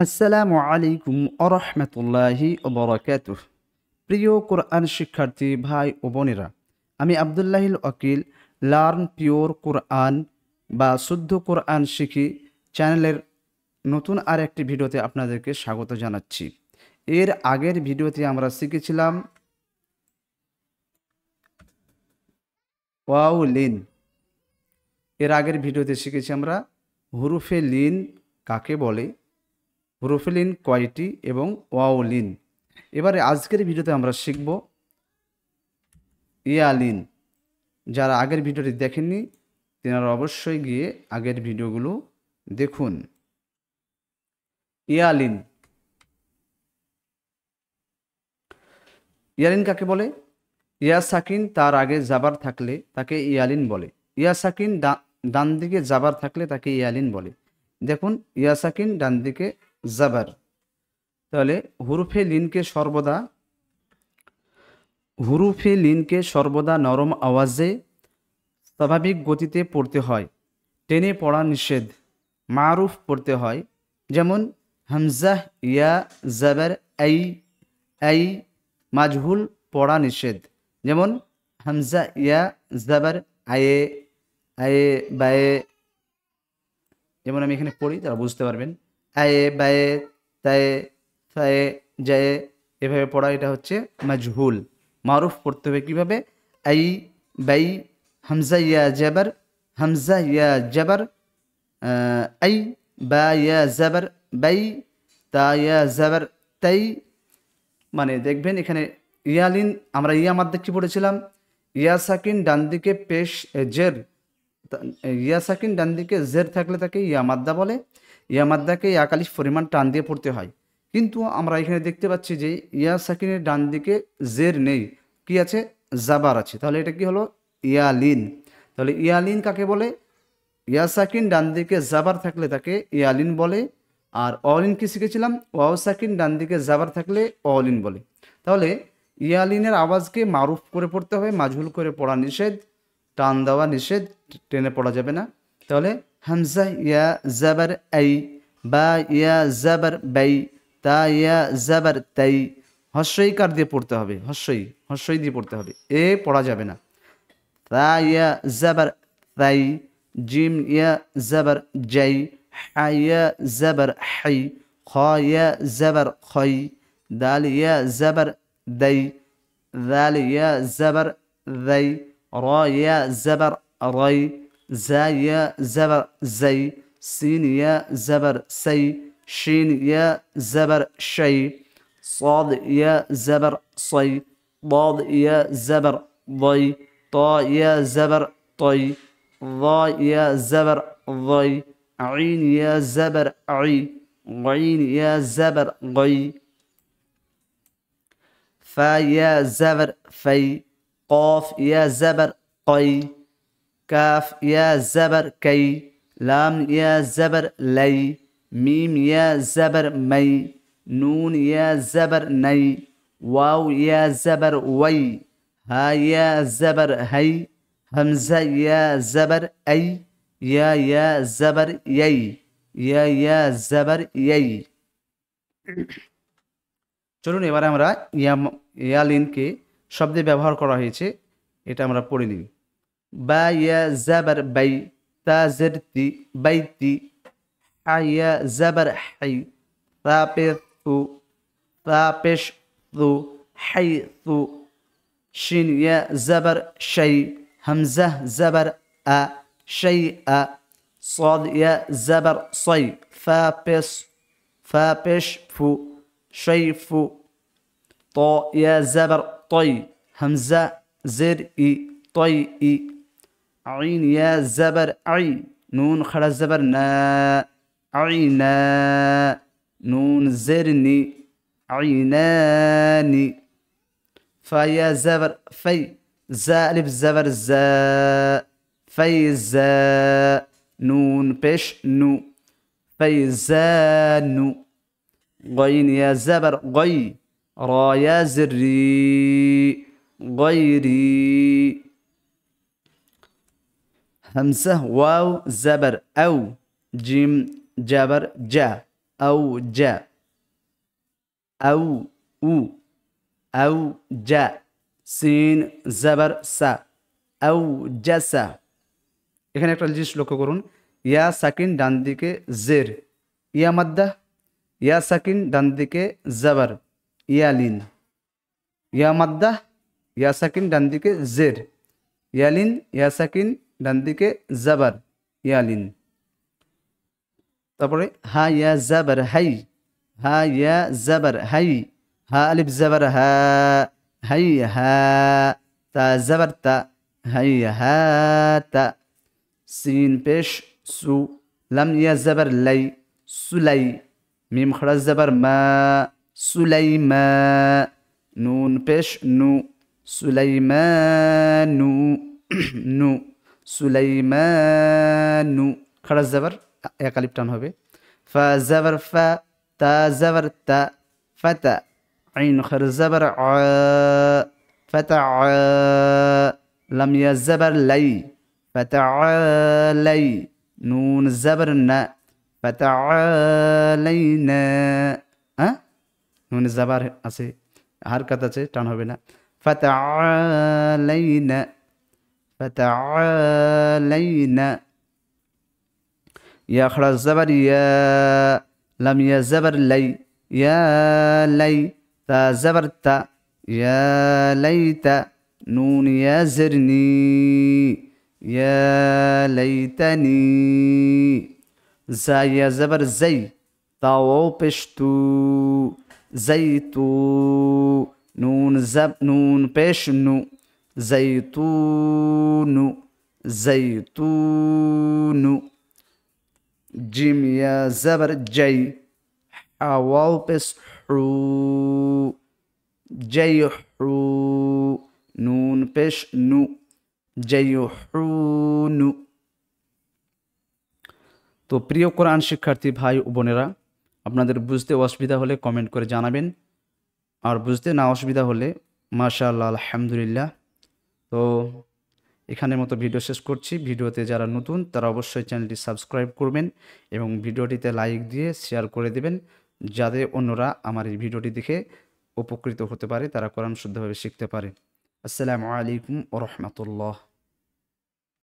আসসালামু আলাইকুম আরহামতুল্লাহি ওবরাকাতুহ। প্রিয় কোরআন শিক্ষার্থী ভাই ও বোনেরা, আমি আবদুল্লাহিল ওয়াকিল লার্ন পিওর কোরআন বা শুদ্ধ কোরআন শিখি চ্যানেলের নতুন আর একটি ভিডিওতে আপনাদেরকে স্বাগত জানাচ্ছি। এর আগের ভিডিওতে আমরা শিখেছিলাম ওয়াও লিন। এর আগের ভিডিওতে শিখেছি আমরা হুরুফে লিন কাকে বলে, হুরুফে লিন কয়টি এবং ওয়াও লিন। এবারে আজকের ভিডিওতে আমরা শিখব ইয়ালিন। যারা আগের ভিডিওটি দেখেননি তেনারা অবশ্যই গিয়ে আগের ভিডিওগুলো দেখুন। ইয়ালিন, ইয়ালিন কাকে বলে? ইয়া সাকিন তার আগে জাবার থাকলে তাকে ইয়ালিন বলে। ইয়া সাকিন ডান দিকে জাবার থাকলে তাকে ইয়ালিন বলে। দেখুন, ইয়া সাকিন ডান দিকে জাবার। তাহলে হুরুফে লিনকে সর্বদা নরম আওয়াজে স্বাভাবিক গতিতে পড়তে হয়। টেনে পড়া নিষেধ। মারুফ পড়তে হয়। যেমন হামজাহ ইয়া জাবার আই মাজহুল পড়া নিষেধ। যেমন হামজা ইয়া জাবার আয়ে আয়ে বায়ে। যেমন আমি এখানে পড়ি, তারা বুঝতে পারবেন। আয়ে বায়ে তায়ে সায়ে জায়ে, এভাবে পড়া, এটা হচ্ছে মাজহুল। মারুফ পড়তে হবে কীভাবে? আই বাই হামজা ইয়া জাবার আই বা ইয়া জাবার বাই তা ইয়া জাবার তাই। মানে দেখবেন এখানে ইয়ালিন, আমরা ইয়া মাদ্দা কি পড়েছিলাম? ইয়া সাকিন ডান দিকে পেশ জের, ইয়া সাকিন ডান দিকে জের থাকলে তাকে ইয়া মাদ্দা বলে। ইয়া মাদ্দাকে ইয়াকালিফ পরিমাণ টান দিয়ে পড়তে হয়। কিন্তু আমরা এখানে দেখতে পাচ্ছি যে ইয়া সাকিনের ডান দিকে জের নেই, কি আছে? জাবার আছে। তাহলে এটা কি হলো? ইয়ালিন। তাহলে ইয়ালিন কাকে বলে? ইয়া সাকিন ডান দিকে জাবার থাকলে তাকে ইয়ালিন বলে। আর অলিন কি শিখেছিলাম? ওয়াও সাকিন ডান দিকে জাবার থাকলে অলিন বলে। তাহলে ইয়ালিনের আওয়াজকে মারুফ করে পড়তে হবে, মাজহুল করে পড়া নিষেধ, টান দেওয়া নিষেধ, টেনে পড়া যাবে না। তাহলে হামজা ইয়া জাবার আই বা ইয়া জাবার বাই তা ইয়া জাবার তাই। হস্যই কার দিয়ে পড়তে হবে? হস্যই দিয়ে পড়তে হবে, এ পড়া যাবে না। তা ইয়া জাবার তাই, জিম ইয়া জাবার জাই, হা ইয়া জাবার হাই, খ ইয়া জাবার খই, দাল ইয়া জাবার দাই, দাল ইয়া জাবার দাই, র ইয়া জাবার রাই, জা ইয়া জাবার জাই, সিন ইয়া জাবার সাই, শিন ইয়া জাবার শাই, صاد ইয়া জাবার সাই, ضاد ইয়া জাবার ضي, ط ইয়া জাবার طي, ظ ইয়া জাবার ضي, عين ইয়া জাবার عي, غين ইয়া জাবার غي, فا ইয়া জাবার ফাই, قاف ইয়া জাবার قي, কাফ ইয়া জাবার কাই, লাম ইয়া জাবার লাই, মিম ইয়া জাবার মাই, নুন ইয়া জাবার নাই, ওয়াও ইয়া জাবার ওয়াই, হা ইয়া জাবার হাই, হামজা ইয়া জাবার আই, ইয়া জাবার ইয়াই, ইয়া জাবার ইয়াই। চলুন এবারে আমরা ইয়ালিনকে শব্দে ব্যবহার করা হয়েছে, এটা আমরা পড়ে নিই। বা ইয়া জাবার বাই, তা জেরতি বাইতি, হা ইয়া জাবার হাই, তা পেশ তু, তা পেশ তু, হাই তু, শিন ইয়া জাবার শাই, হামজা জাবার আ, শাই আ, صاد ইয়া জাবার সাই, ফা পেশ ফু, শৈফু, ত ইয়া জাবার তই, হামজা জের ই, তই ই, আইন ইয়া জাবার আই, নুন খাড়া জাবার না, আইনা, নুন জের নি, আইনানি, ফা ইয়া জাবার ফাই, জা আলিফ জাবার জা, ফাইজা, নুন পেশ নু, ফাইজানু, غين يا زبر غي، را يا زري غيري، همزة واو زبر أو، جيم جبر جا، আউ জা আউ উ আউ জা সিন জাবার সা আউ জাসা। এখানে একটা জিনিস লক্ষ্য করুন, ইয়া সাকিন ডান দিকে জের, ইয়া মাদ্দা, ইয়া সাকিন ডান দিকে জাবার, ইয়ালিন, ইয়া মাদ্দা, ইয়া সাকিন ডান দিকে জের, ইয়ালিন, ইয়া সাকিন ডান দিকে জাবার, ইয়ালিন। তারপরে হা ইয়া জাবার হাই, হা ইয়া জাবার হাই, হা আলিফ জাবার হা, হাই হা, তা জাবার তা, হাই হা তা, সিন পেশ সু, লাম ইয়া জাবার লাই, সুলাই, মিম খড়া জাবার মা, সুলাইমা, নুন পেশ নু, সুলাইমানু, নু, সুলাইমানু, খড়া জাবার এক আলিফ টান হবে। ফা জাবার ফা, তা জাবার তা, ফাতা, আইন খর জাবার আ, ফাতা আ, লাম ইয়া জাবার লাই, ফাতা লাই, নুন জাবার না, ফাতা লাইনা, হ্যাঁ নুন জাবার আছে, হারকাত আছে, টান হবে না। ফাতা লাইনা, ফাতা লাইনা, ইয়া খড়া জাবার ইয়া, লাম ইয়া জাবার লাই, ইয়া লাই, তা জাবার তা, ইয়া লাইতা, নুন ইয়া জিরনি, ইয়া লাইতানি, জা ইয়া জাবার জাই, তা ওয়াও পেশ তু, জাইতু, নুন জাব নুন পেশ নু, জাইতুনু, জাইতুনু, জিম ইয়া জাবার জাই, হাওয়াও পেশ হু, জাই হু, নুন পেশ নু, জাই হু নু। তো প্রিয় কোরআন শিক্ষার্থী ভাই ও বোনেরা, আপনাদের বুঝতে অসুবিধা হলে কমেন্ট করে জানাবেন, আর বুঝতে না অসুবিধা হলে মাশাআল্লাহ আলহামদুলিল্লাহ। তো এখানের মতো ভিডিও শেষ করছি। ভিডিওতে যারা নতুন তারা অবশ্যই চ্যানেলটি সাবস্ক্রাইব করবেন এবং ভিডিওটিতে লাইক দিয়ে শেয়ার করে দেবেন, যাতে অন্যরা আমার এই ভিডিওটি দেখে উপকৃত হতে পারে, তারা কোরআন শুদ্ধভাবে শিখতে পারে। আসসালামু আলাইকুম ওয়া রাহমাতুল্লাহ।